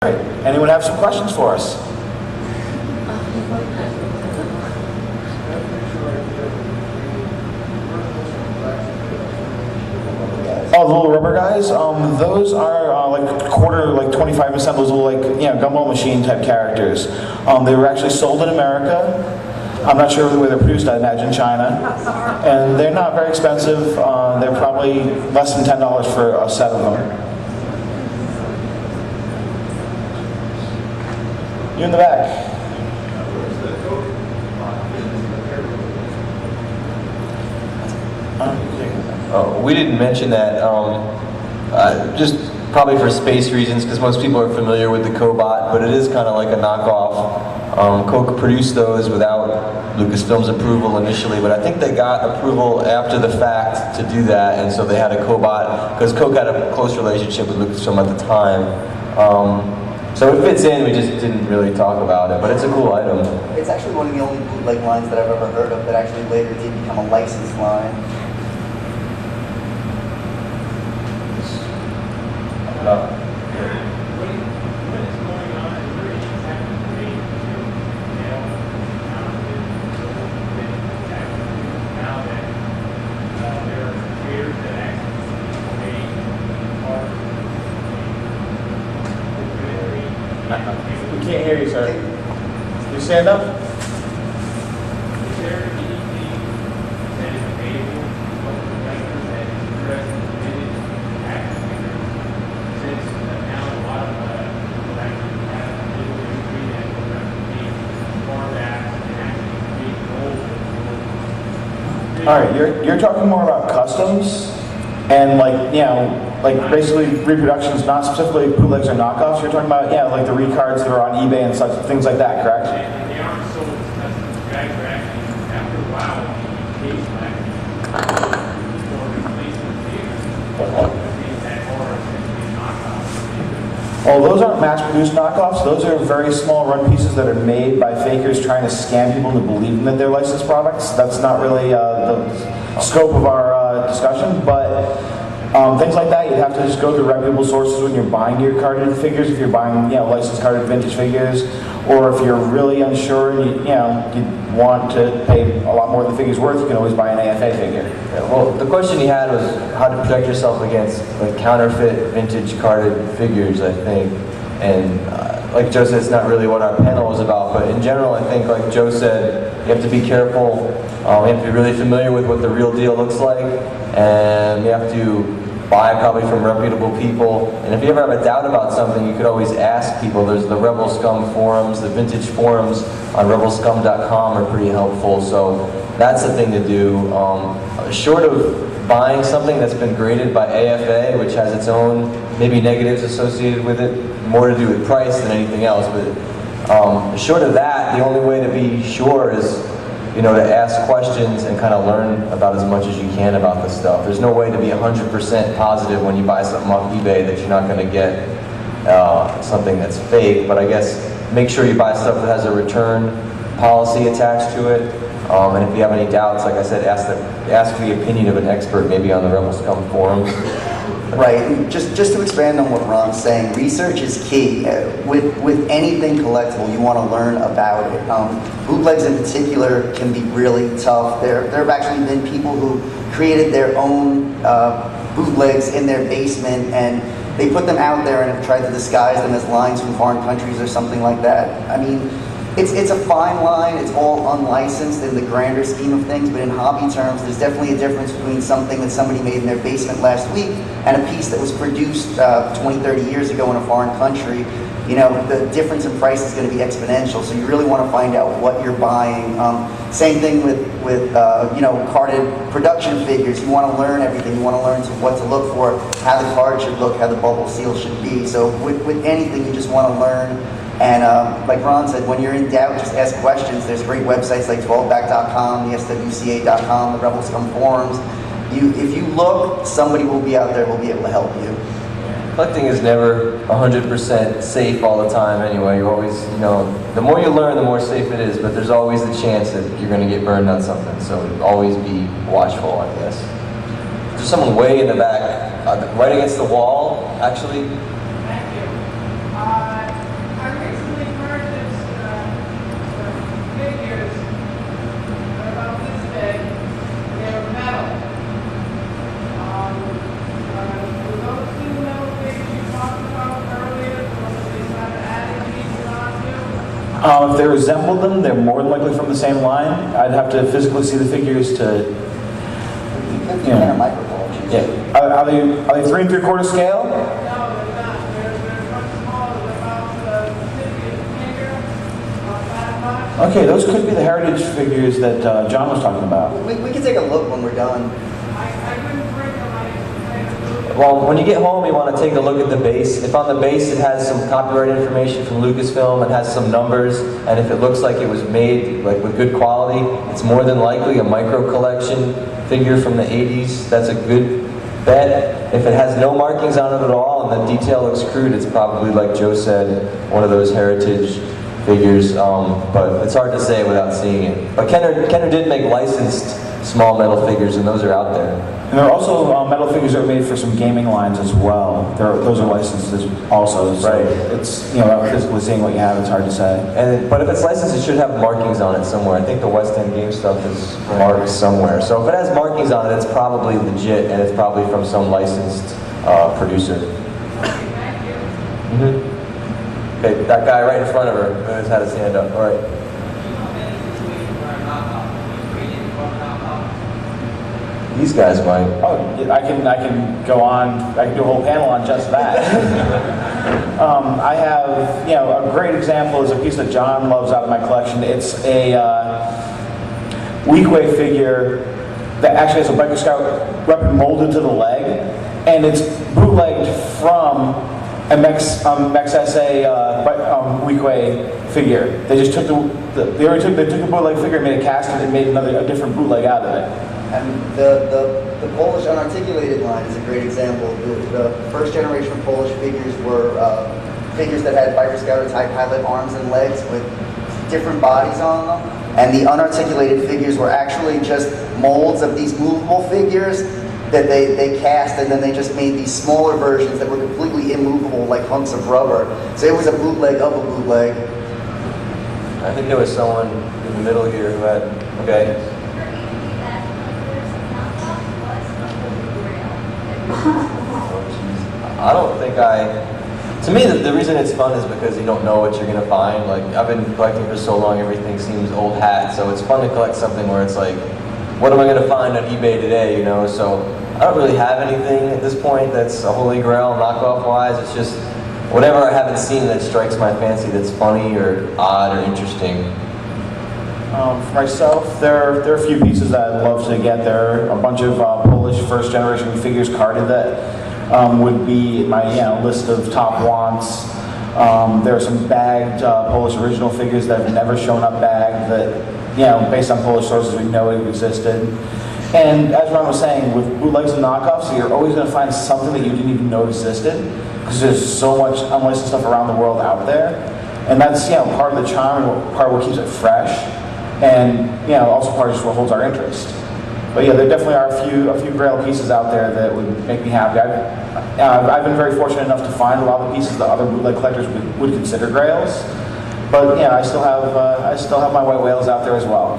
All right. Anyone have some questions for us? Oh, the little rubber guys. Those are like quarter, like 25%. Those little gumball machine type characters. They were actually sold in America. I'm not sure where they're produced. I imagine China. And they're not very expensive. They're probably less than $10 for a set of them. You in the back. Oh, we didn't mention that, just probably for space reasons, because most people are familiar with the Cobot, but it is kind of like a knockoff. Coke produced those without Lucasfilm's approval initially, but I think they got approval after the fact to do that, and so they had a Cobot, because Coke had a close relationship with Lucasfilm at the time. So it fits in, we just didn't really talk about it, but it's a cool item. It's actually one of the only bootleg lines that I've ever heard of that actually later did become a licensed line. We can't hear you, sir. Can you stand up? All right, you're talking more about customs and like basically reproductions, not specifically bootlegs or knockoffs. You're talking about like the recards that are on eBay and such things like that, correct? They aren't sold as custom drags are actually after a while case Oh, those aren't mass-produced knockoffs. Those are very small run pieces that are made by fakers trying to scam people into believing that they're licensed products. That's not really the scope of our discussion, but things like that, you'd have to just go through reputable sources when you're buying your carded figures, if you're buying licensed carded vintage figures, or if you're really unsure and you want to pay a lot more than the figure's worth, you can always buy an AFA figure. Yeah, well, the question you had was how to protect yourself against like counterfeit vintage carded figures, I think. And like Joe said, it's not really what our panel is about, but in general, I think like Joe said, you have to be careful. You have to be really familiar with what the real deal looks like, and you have to buy probably from reputable people. And if you ever have a doubt about something, you could always ask people. There's the Rebel Scum forums, the vintage forums on rebelscum.com are pretty helpful. So that's the thing to do. Short of buying something that's been graded by AFA, which has its own maybe negatives associated with it, more to do with price than anything else. But short of that, the only way to be sure is to ask questions and kind of learn about as much as you can about this stuff. There's no way to be 100% positive when you buy something off eBay that you're not going to get something that's fake, but I guess make sure you buy stuff that has a return policy attached to it. And if you have any doubts, like I said, ask for the opinion of an expert, maybe on the Rebel Scum forums. Right, and just to expand on what Ron's saying, research is key. With anything collectible, you want to learn about it. Bootlegs in particular can be really tough. There have actually been people who created their own bootlegs in their basement, and they put them out there and have tried to disguise them as lines from foreign countries or something like that. I mean, it's a fine line. It's all unlicensed in the grander scheme of things, but in hobby terms, there's definitely a difference between something that somebody made in their basement last week and a piece that was produced 20, 30 years ago in a foreign country. The difference in price is going to be exponential, so you really want to find out what you're buying. Same thing with carded production figures. You want to learn everything. You want to learn what to look for, how the card should look, how the bubble seal should be. So with anything, you just want to learn. And like Ron said, when you're in doubt, just ask questions. There's great websites like 12back.com, the SWCA.com, the Rebel Scum forums. If you look, somebody will be out there who will be able to help you. Collecting is never 100% safe all the time anyway. You always, the more you learn, the more safe it is, but there's always the chance that you're going to get burned on something, so always be watchful, I guess. There's someone way in the back, right against the wall, actually. Thank you. If they resembled them, they're more than likely from the same line. I'd have to physically see the figures to. You can't microcultures. Yeah. Are they 3 3/4 scale? No, they're not. They're much smaller. They're about 50 finger, about 5 bucks. Okay, those could be the heritage figures that John was talking about. We can take a look when we're done. I couldn't bring them. I used to take a Well, when you get home, you want to take a look at the base. If on the base it has some copyright information from Lucasfilm, it has some numbers, and if it looks like it was made like with good quality, it's more than likely a micro collection figure from the 80s. That's a good bet. If it has no markings on it at all and the detail looks crude, it's probably, like Joe said, one of those heritage figures. But it's hard to say without seeing it. But Kenner did make licensed small metal figures, and those are out there. And there are also metal figures that are made for some gaming lines as well. Those are licensed also. So Right. it's, without physically seeing what you have, it's hard to say. But if it's licensed, it should have markings on it somewhere. I think the West End game stuff is marked somewhere. So if it has markings on it, it's probably legit, and it's probably from some licensed producer. Okay, that guy right in front of her has had his hand up. All right. These guys might. Oh, I can go on. I can do a whole panel on just that. I have, a great example is a piece that John loves out of my collection. It's a Weequay figure that actually has a Biker Scout weapon molded to the leg, and it's bootlegged from a MXSA Weequay figure. They just took they took the bootleg figure and made a cast and made a different bootleg out of it. And the Polish unarticulated line is a great example. The first generation of Polish figures were figures that had Biker Scout or TIE Pilot arms and legs with different bodies on them. And the unarticulated figures were actually just molds of these movable figures that they cast, and then they just made these smaller versions that were completely immovable, like hunks of rubber. So it was a bootleg of a bootleg. I think there was someone in the middle here who had. Okay. I don't think to me, the reason it's fun is because you don't know what you're going to find. Like, I've been collecting for so long, everything seems old hat, so it's fun to collect something where it's like, what am I going to find on eBay today, So I don't really have anything at this point that's a holy grail knockoff-wise. It's just whatever I haven't seen that strikes my fancy that's funny or odd or interesting. For myself, there are a few pieces that I'd love to get. There are a bunch of Polish first generation figures carded that would be my list of top wants. There are some bagged Polish original figures that have never shown up bagged that, based on Polish sources, we know it existed. And as Ron was saying, with bootlegs and knockoffs, you're always going to find something that you didn't even know existed, because there's so much unlicensed stuff around the world out there. And that's part of the charm and part of what keeps it fresh. And also part of just what holds our interest. But yeah, there definitely are a few Grail pieces out there that would make me happy. I've been very fortunate enough to find a lot of the pieces that other bootleg collectors would consider Grails. But I still have my white whales out there as well.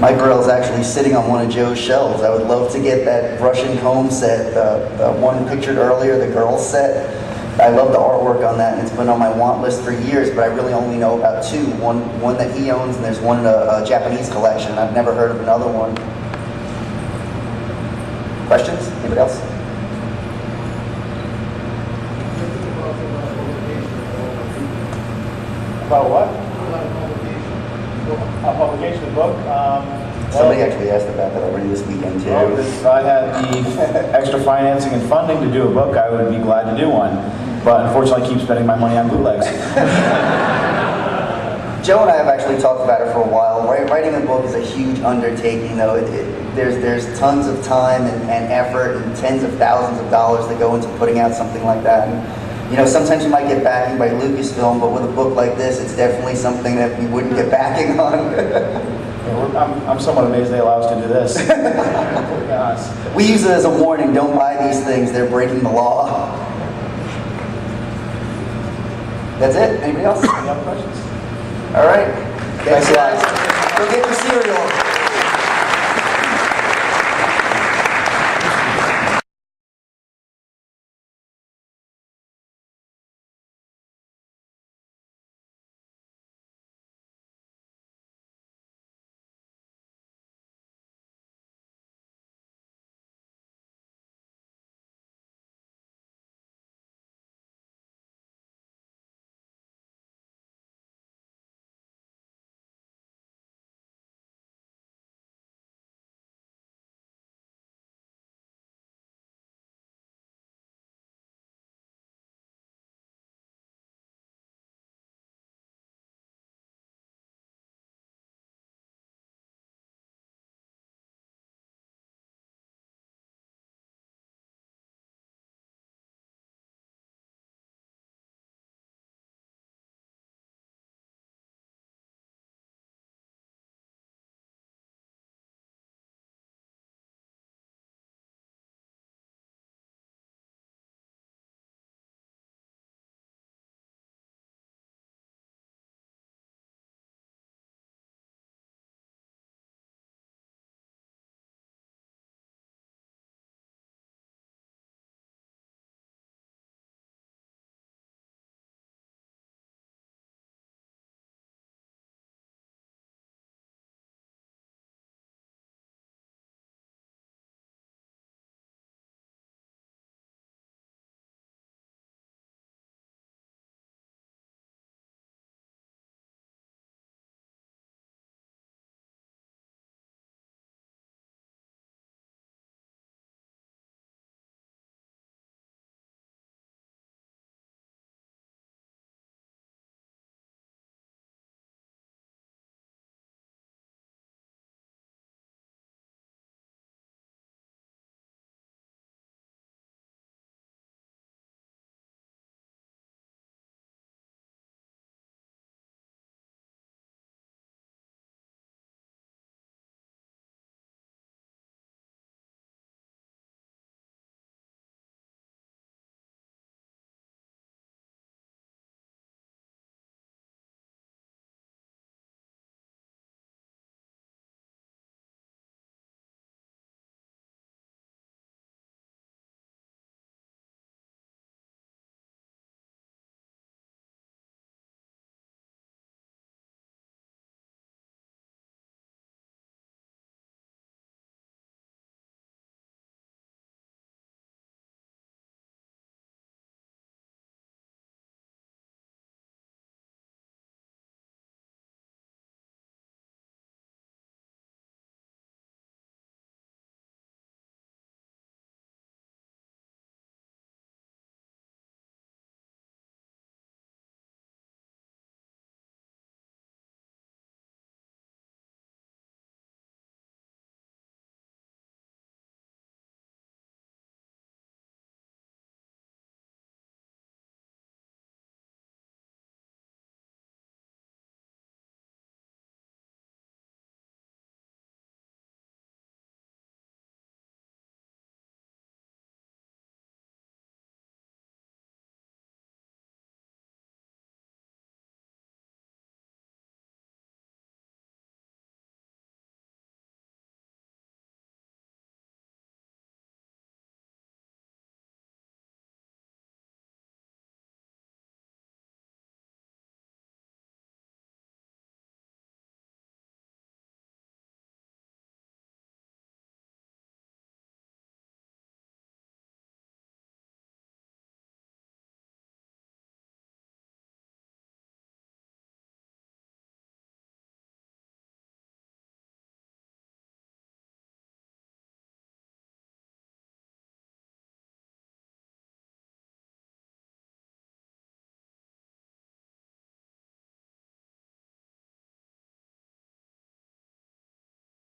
My Grail is actually sitting on one of Joe's shelves. I would love to get that Russian comb set, the one pictured earlier, the girls set. I love the artwork on that, and it's been on my want list for years, but I really only know about two. One that he owns, and there's one in a Japanese collection. I've never heard of another one. Questions? Anybody else? About what? A publication of the book? Somebody actually asked about that already this weekend, too. Well, if I had the extra financing and funding to do a book, I would be glad to do one. But unfortunately, I keep spending my money on bootlegs. Joe and I have actually talked about it for a while. Writing a book is a huge undertaking, though. There's tons of time and effort and tens of thousands of dollars that go into putting out something like that. And, sometimes you might get backing by Lucasfilm, but with a book like this, it's definitely something that we wouldn't get backing on. I'm somewhat amazed they allow us to do this. To be honest. We use it as a warning, don't buy these things, they're breaking the law. That's it? Anybody else? Any other questions? All right. Thanks, guys. Go get your cereal.